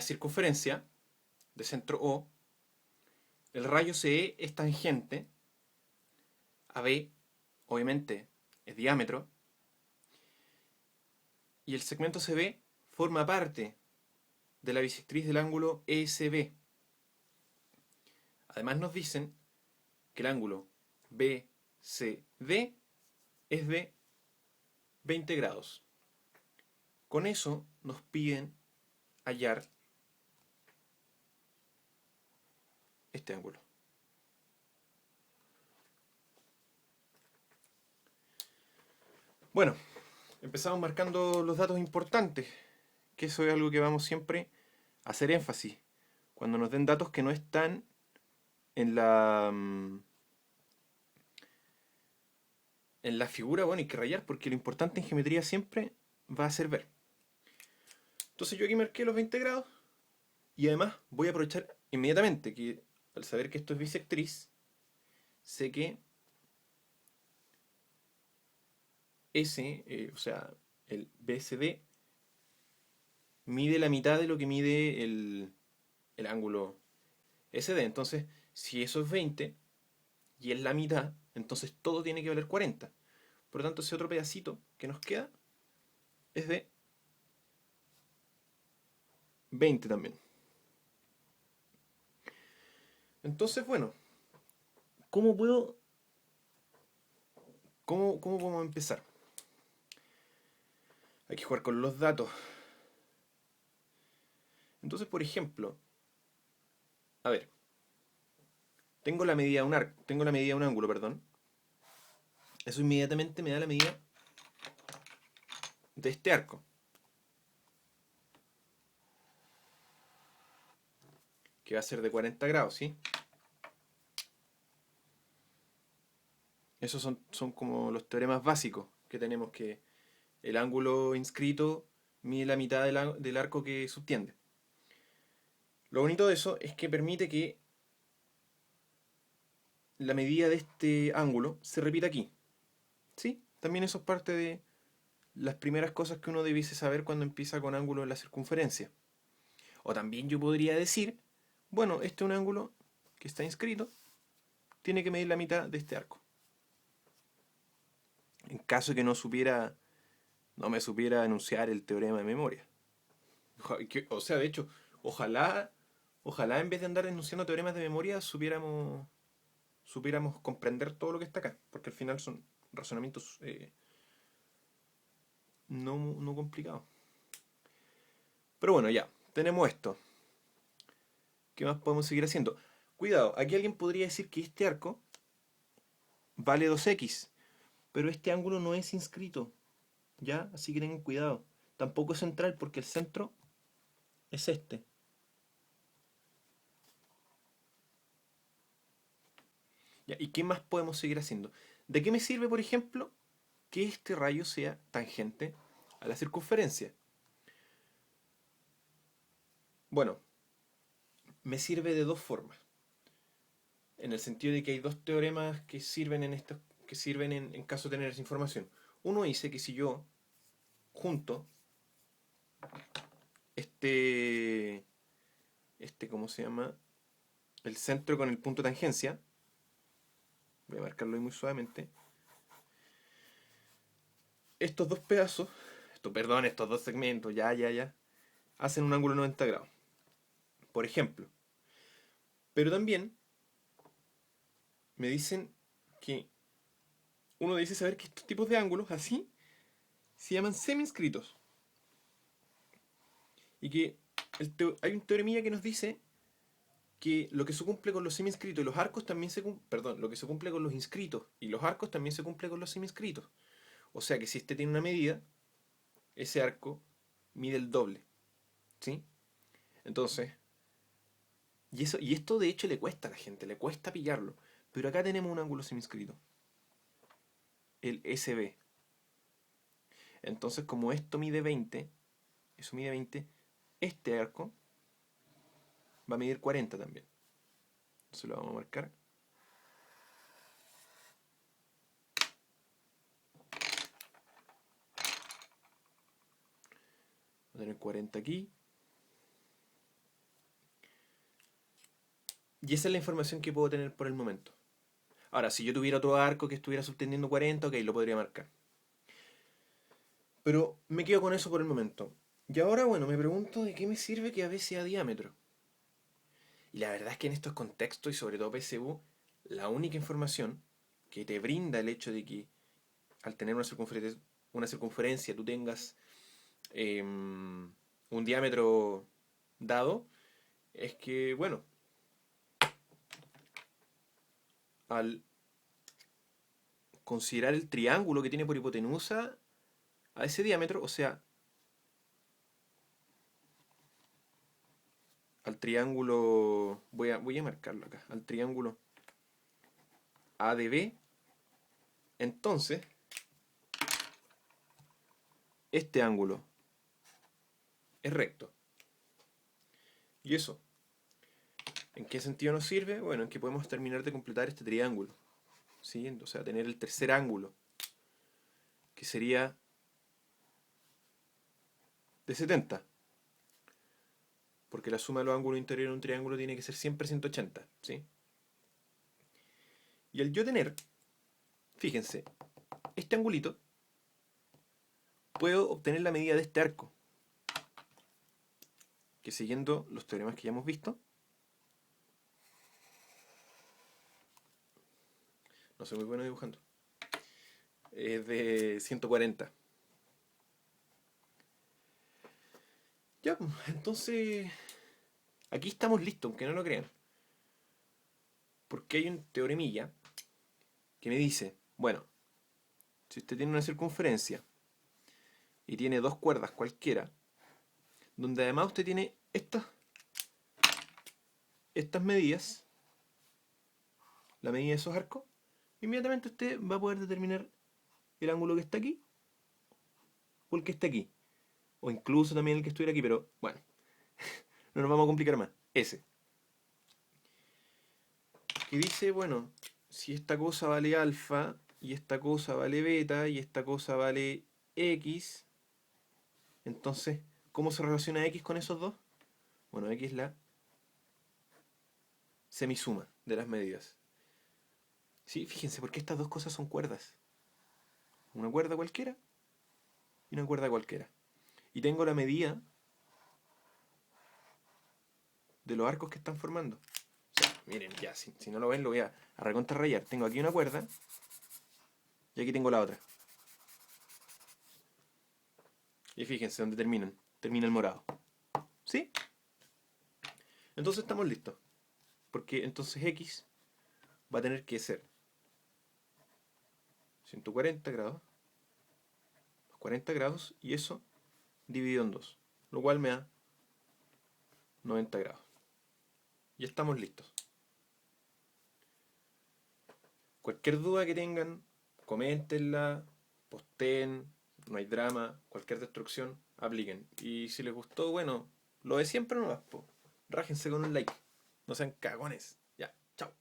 circunferencia de centro O, el rayo CE es tangente a B, obviamente es diámetro, y el segmento CB forma parte de la bisectriz del ángulo ESB. Además nos dicen que el ángulo BCD es de 20 grados. Con eso nos piden hallar este ángulo. Bueno, empezamos marcando los datos importantes, que eso es algo que vamos siempre a hacer énfasis. Cuando nos den datos que no están en la figura, bueno, hay que rayar porque lo importante en geometría siempre va a ser ver. Entonces yo aquí marqué los 20 grados y además voy a aprovechar inmediatamente que al saber que esto es bisectriz, sé que o sea, el BCD mide la mitad de lo que mide el ángulo SD. Entonces, si eso es 20 y es la mitad, entonces todo tiene que valer 40. Por lo tanto, ese otro pedacito que nos queda es de 20 también. Entonces, bueno, ¿cómo puedo... ¿Cómo podemos empezar? Hay que jugar con los datos. Entonces, por ejemplo, a ver, tengo la medida de tengo la medida de un ángulo, perdón. Eso inmediatamente me da la medida de este arco, que va a ser de 40 grados, ¿sí? Esos son como los teoremas básicos que tenemos, que el ángulo inscrito mide la mitad del arco que subtiende. Lo bonito de eso es que permite que la medida de este ángulo se repita aquí. ¿Sí? También eso es parte de las primeras cosas que uno debiese saber cuando empieza con ángulos en la circunferencia. O también yo podría decir, bueno, este es un ángulo que está inscrito, tiene que medir la mitad de este arco. En caso de que no me supiera enunciar el teorema de memoria. O sea, de hecho, ojalá en vez de andar enunciando teoremas de memoria supiéramos comprender todo lo que está acá, porque al final son razonamientos no complicados. Pero bueno, ya, tenemos esto. ¿Qué más podemos seguir haciendo? Cuidado, aquí alguien podría decir que este arco vale 2x, pero este ángulo no es inscrito, ¿ya? Así que tengan cuidado. Tampoco es central porque el centro es este. ¿Ya? ¿Y qué más podemos seguir haciendo? ¿De qué me sirve, por ejemplo, que este rayo sea tangente a la circunferencia? Bueno, me sirve de dos formas. En el sentido de que hay dos teoremas que sirven en caso de tener esa información. Uno dice que si yo junto este, ¿cómo se llama? El centro con el punto de tangencia, voy a marcarlo ahí muy suavemente, estos dos pedazos, estos dos segmentos, ya, hacen un ángulo de 90 grados. Por ejemplo. Pero también me dicen que uno dice saber que estos tipos de ángulos así se llaman semi-inscritos. Y que hay un teoremilla que nos dice que lo que se cumple con los semi-inscritos y los arcos también lo que se cumple con los inscritos y los arcos también se cumple con los semi-inscritos. O sea que si este tiene una medida, ese arco mide el doble. ¿Sí? Entonces, y esto de hecho le cuesta a la gente, le cuesta pillarlo. Pero acá tenemos un ángulo semi-inscrito, el SB. Entonces, como esto mide 20, eso mide 20, este arco va a medir 40 también. Entonces lo vamos a marcar. Voy a tener 40 aquí. Y esa es la información que puedo tener por el momento. Ahora, si yo tuviera otro arco que estuviera subtendiendo 40, ok, lo podría marcar. Pero me quedo con eso por el momento. Y ahora, bueno, me pregunto de qué me sirve que AB sea diámetro. Y la verdad es que en estos contextos, y sobre todo PSU, la única información que te brinda el hecho de que al tener una circunferencia tú tengas un diámetro dado, es que, bueno, al considerar el triángulo que tiene por hipotenusa a ese diámetro, o sea, al triángulo, voy a marcarlo acá, al triángulo ADB, entonces, este ángulo es recto. ¿Y eso? ¿En qué sentido nos sirve? Bueno, en que podemos terminar de completar este triángulo. ¿Sí? O sea, tener el tercer ángulo, que sería de 70. Porque la suma de los ángulos interiores en un triángulo tiene que ser siempre 180. ¿Sí? Y al yo tener, fíjense, este angulito, puedo obtener la medida de este arco. Que siguiendo los teoremas que ya hemos visto, no soy muy bueno dibujando, es de 140. Ya, pues, entonces aquí estamos listos, aunque no lo crean. Porque hay un teoremilla que me dice, bueno, si usted tiene una circunferencia y tiene dos cuerdas cualquiera, donde además usted tiene estas medidas, la medida de esos arcos, inmediatamente usted va a poder determinar el ángulo que está aquí o el que está aquí. O incluso también el que estuviera aquí, pero bueno, no nos vamos a complicar más. Ese. Que dice, bueno, si esta cosa vale alfa, y esta cosa vale beta, y esta cosa vale x, entonces, ¿cómo se relaciona x con esos dos? Bueno, x es la semisuma de las medidas. Sí, fíjense, porque estas dos cosas son cuerdas. Una cuerda cualquiera y una cuerda cualquiera. Y tengo la medida de los arcos que están formando. O sea, miren, ya, si no lo ven, lo voy a recontrarrayar. Tengo aquí una cuerda y aquí tengo la otra. Y fíjense dónde terminan. Termina el morado. ¿Sí? Entonces estamos listos. Porque entonces x va a tener que ser 140 grados, 40 grados, y eso dividido en 2. Lo cual me da 90 grados. Y estamos listos. Cualquier duda que tengan, coméntenla, posteen, no hay drama, cualquier destrucción, apliquen. Y si les gustó, bueno, lo de siempre nomás, po. Rájense con un like. No sean cagones. Ya, chao.